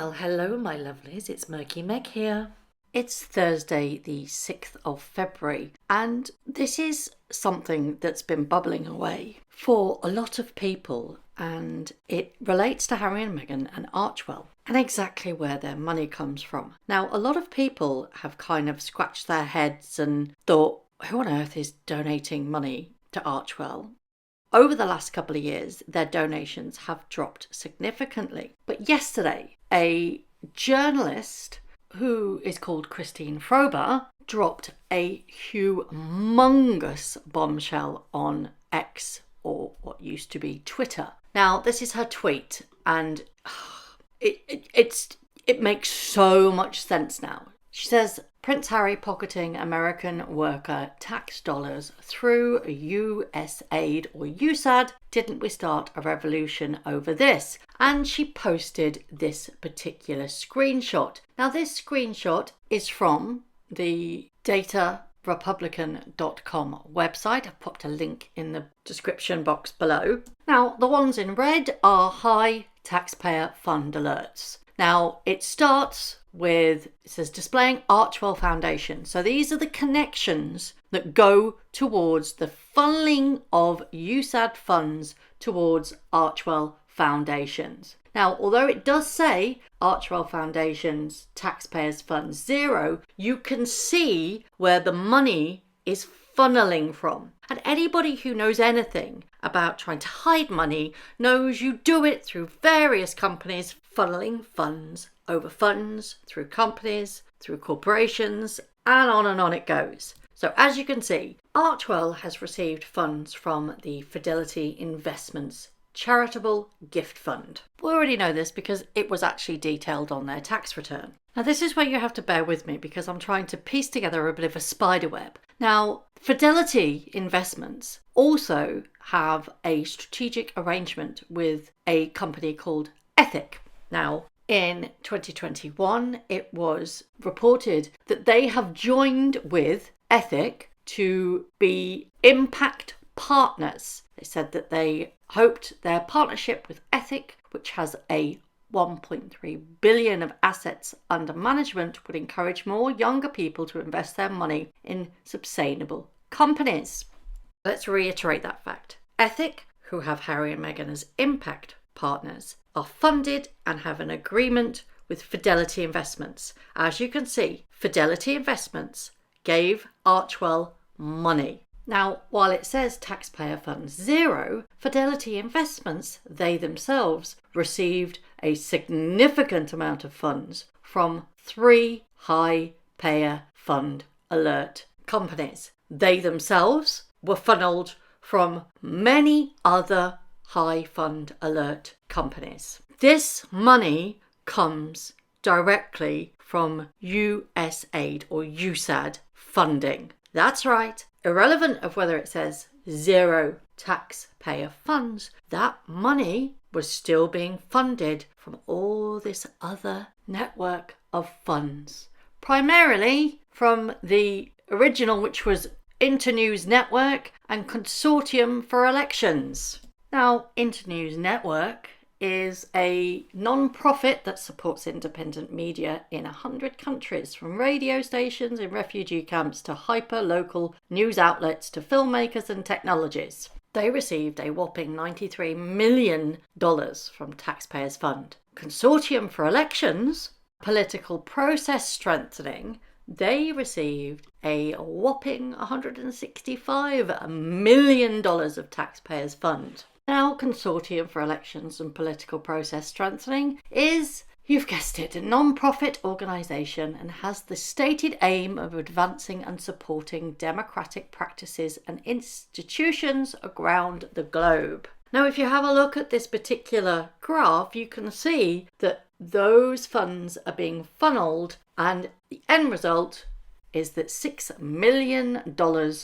Well, hello, my lovelies. It's Murky Meg here. It's Thursday, the 6th of February, and this is something that's been bubbling away for a lot of people, and it relates to Harry and Meghan and Archewell and exactly where their money comes from. Now, a lot of people have kind of scratched their heads and thought, who on earth is donating money to Archewell? Over the last couple of years, their donations have dropped significantly. But yesterday, a journalist who is called Christine Frober dropped a humongous bombshell on X, or what used to be Twitter. Now, this is her tweet, and it makes so much sense now. She says, Prince Harry pocketing American worker tax dollars through USAID or USAID. Didn't we start a revolution over this? And she posted this particular screenshot. Now, this screenshot is from the datarepublican.com website. I've popped a link in the description box below. Now, the ones in red are high taxpayer fund alerts. Now, it starts with, it says, displaying Archewell Foundation. So these are the connections that go towards the funneling of USAID funds towards Archewell Foundations. Now, although it does say Archewell Foundations Taxpayers Fund 0, you can see where the money is funneling from. And anybody who knows anything about trying to hide money knows you do it through various companies, funneling funds over funds, through companies, through corporations, and on it goes. So as you can see, Archewell has received funds from the Fidelity Investments Charitable Gift Fund. We already know this because it was actually detailed on their tax return. Now, this is where you have to bear with me because I'm trying to piece together a bit of a spider web. Now, Fidelity Investments also have a strategic arrangement with a company called Ethic. Now, in 2021, it was reported that they have joined with Ethic to be impact partners. They said that they hoped their partnership with Ethic, which has a 1.3 billion of assets under management, would encourage more younger people to invest their money in sustainable companies. Let's reiterate that fact. Ethic, who have Harry and Meghan as impact partners, are funded and have an agreement with Fidelity Investments. As you can see, Fidelity Investments gave Archewell money. Now, while it says taxpayer fund 0, Fidelity Investments, they themselves, received a significant amount of funds from 3 high payer fund alert companies. They themselves were funneled from many other high fund alert companies. This money comes directly from USAID or USAID funding. That's right. Irrelevant of whether it says 0 taxpayer funds, that money was still being funded from all this other network of funds. Primarily from the original, which was Internews Network and Consortium for Elections. Now, Internews Network is a non-profit that supports independent media in 100 countries, from radio stations in refugee camps to hyper-local news outlets to filmmakers and technologies. They received a whopping $93 million from Taxpayers Fund. Consortium for Elections, political process strengthening, they received a whopping $165 million of Taxpayers Fund. Now, Consortium for Elections and Political Process Strengthening is, you've guessed it, a non-profit organisation and has the stated aim of advancing and supporting democratic practices and institutions around the globe. Now, if you have a look at this particular graph, you can see that those funds are being funneled, and the end result is that $6 million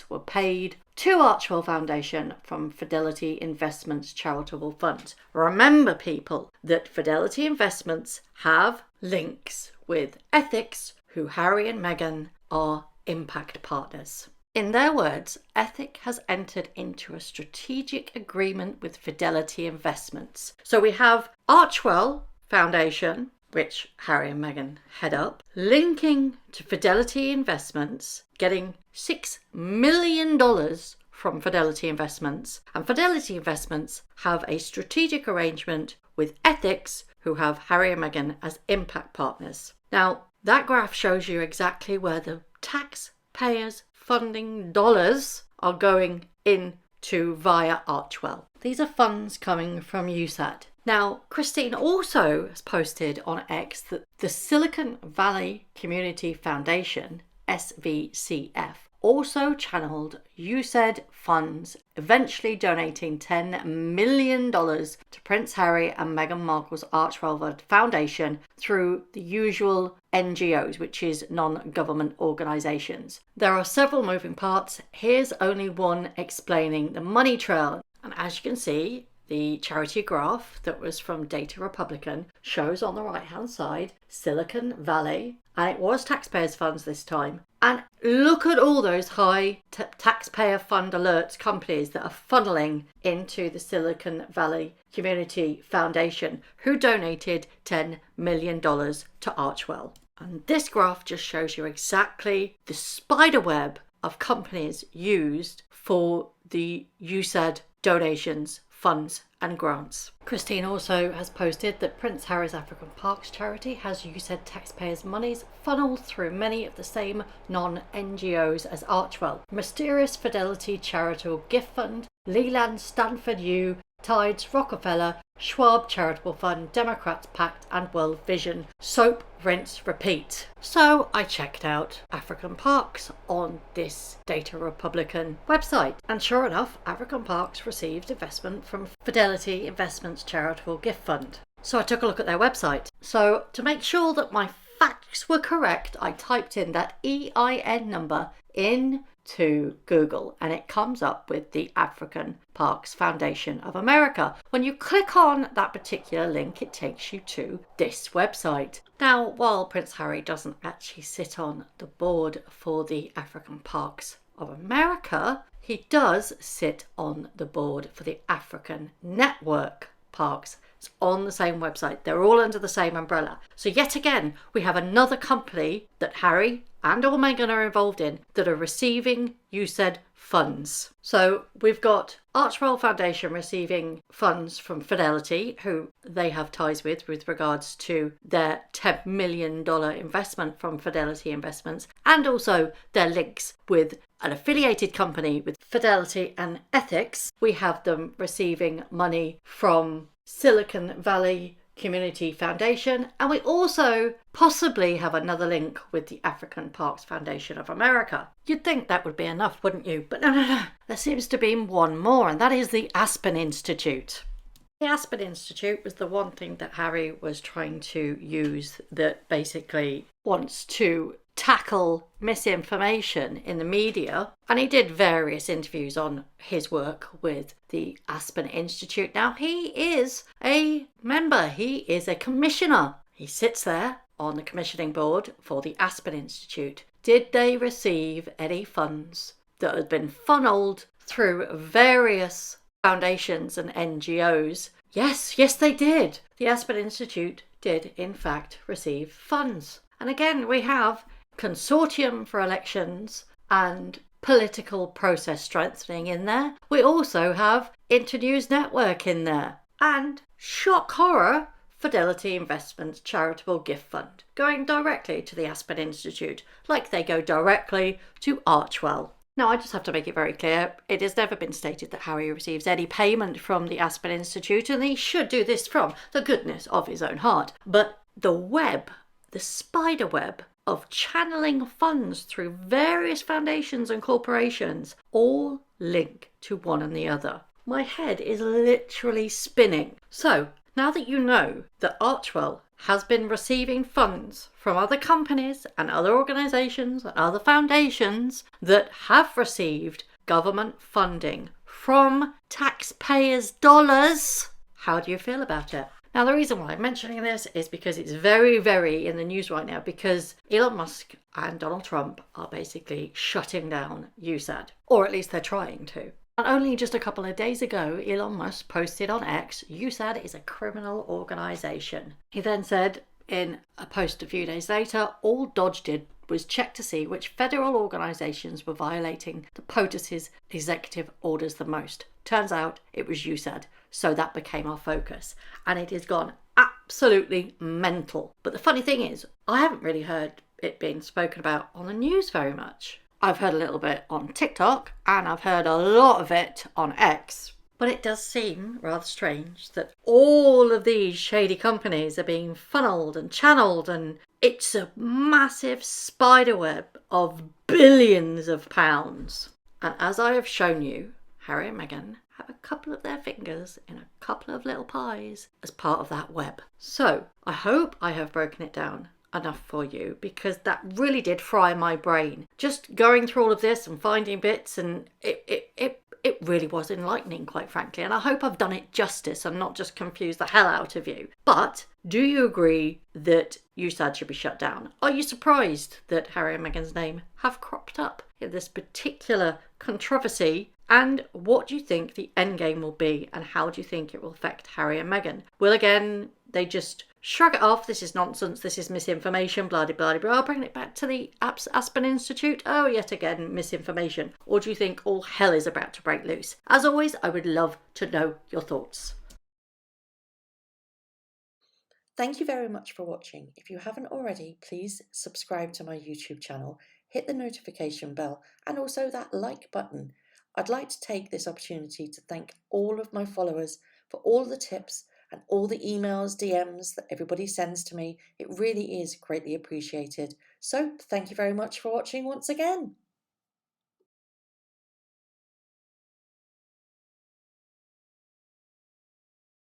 were paid to Archewell Foundation from Fidelity Investments Charitable Fund. Remember, people, that Fidelity Investments have links with Ethics, who Harry and Meghan are impact partners. In their words, Ethic has entered into a strategic agreement with Fidelity Investments. So we have Archewell Foundation, which Harry and Meghan head up, linking to Fidelity Investments, getting $6 million from Fidelity Investments. And Fidelity Investments have a strategic arrangement with Ethics, who have Harry and Meghan as impact partners. Now, that graph shows you exactly where the taxpayers' funding dollars are going into via Archewell. These are funds coming from USAID. Now, Christine also has posted on X that the Silicon Valley Community Foundation, SVCF, also channeled USAID funds, eventually donating $10 million to Prince Harry and Meghan Markle's Archewell Foundation through the usual NGOs, which is non-government organisations. There are several moving parts. Here's only one explaining the money trail. And as you can see, the charity graph that was from Data Republican shows on the right-hand side Silicon Valley, and it was taxpayers' funds this time. And look at all those high taxpayer fund alerts companies that are funneling into the Silicon Valley Community Foundation, who donated $10 million to Archewell. And this graph just shows you exactly the spider web of companies used for the USAID donations, funds and grants. Christine also has posted that Prince Harry's African Parks charity has USAID taxpayers' monies funneled through many of the same non-NGOs as Archewell. Mysterious Fidelity Charitable Gift Fund, Leland Stanford U, Tides, Rockefeller, Schwab Charitable Fund, Democrats Pact and World Vision. Soap, rinse, repeat. So I checked out African Parks on this Data Republican website, and sure enough, African Parks received investment from Fidelity Investments Charitable Gift Fund. So I took a look at their website. So to make sure that my facts were correct, I typed in that EIN number into Google, and it comes up with the African Parks Foundation of America. When you click on that particular link, it takes you to this website. Now, while Prince Harry doesn't actually sit on the board for the African Parks of America, he does sit on the board for the African Network Parks. It's on the same website. They're all under the same umbrella. So yet again, we have another company that Harry and or Meghan are involved in that are receiving USAID funds. So we've got Archewell Foundation receiving funds from Fidelity, who they have ties with regards to their $10 million investment from Fidelity Investments, and also their links with an affiliated company with Fidelity and Ethics. We have them receiving money from Silicon Valley Community Foundation, and we also possibly have another link with the African Parks Foundation of America. You'd think that would be enough, wouldn't you? But no. There seems to be one more, and that is the Aspen Institute. The Aspen Institute was the one thing that Harry was trying to use that basically wants to tackle misinformation in the media, and he did various interviews on his work with the Aspen Institute. Now, he is a member, he is a commissioner. He sits there on the commissioning board for the Aspen Institute. Did they receive any funds that had been funneled through various foundations and NGOs? Yes, they did. The Aspen Institute did in fact receive funds. And again, we have Consortium for Elections and Political Process Strengthening in there. We also have Internews Network in there. And, shock horror, Fidelity Investments Charitable Gift Fund, going directly to the Aspen Institute, like they go directly to Archewell. Now, I just have to make it very clear, it has never been stated that Harry receives any payment from the Aspen Institute, and he should do this from the goodness of his own heart. But the web, the spider web of channeling funds through various foundations and corporations, all link to one and the other. My head is literally spinning. So, now that you know that Archewell has been receiving funds from other companies and other organisations and other foundations that have received government funding from taxpayers' dollars, how do you feel about it? Now, the reason why I'm mentioning this is because it's very, very in the news right now, because Elon Musk and Donald Trump are basically shutting down USAID, or at least they're trying to. And only just a couple of days ago, Elon Musk posted on X, USAID is a criminal organisation. He then said, in a post a few days later, all Dodge did was check to see which federal organisations were violating the POTUS's executive orders the most. Turns out it was USAID, so that became our focus. And it has gone absolutely mental. But the funny thing is, I haven't really heard it being spoken about on the news very much. I've heard a little bit on TikTok, and I've heard a lot of it on X. But it does seem rather strange that all of these shady companies are being funneled and channeled, and it's a massive spiderweb of billions of pounds. And as I have shown you, Harry and Meghan have a couple of their fingers in a couple of little pies as part of that web. So I hope I have broken it down enough for you, because that really did fry my brain. Just going through all of this and finding bits, and it really was enlightening, quite frankly, and I hope I've done it justice and not just confused the hell out of you. But do you agree that USAID should be shut down? Are you surprised that Harry and Meghan's name have cropped up in this particular controversy? And what do you think the end game will be, and how do you think it will affect Harry and Meghan? Will again they just shrug it off? This is nonsense, this is misinformation, blah blah blah, bringing it back to the Aspen Institute? Oh, yet again misinformation. Or do you think all hell is about to break loose? As always, I would love to know your thoughts. Thank you very much for watching. If you haven't already, please subscribe to my YouTube channel, hit the notification bell, and also that like button. I'd like to take this opportunity to thank all of my followers for all the tips and all the emails, DMs that everybody sends to me. It really is greatly appreciated. So thank you very much for watching once again.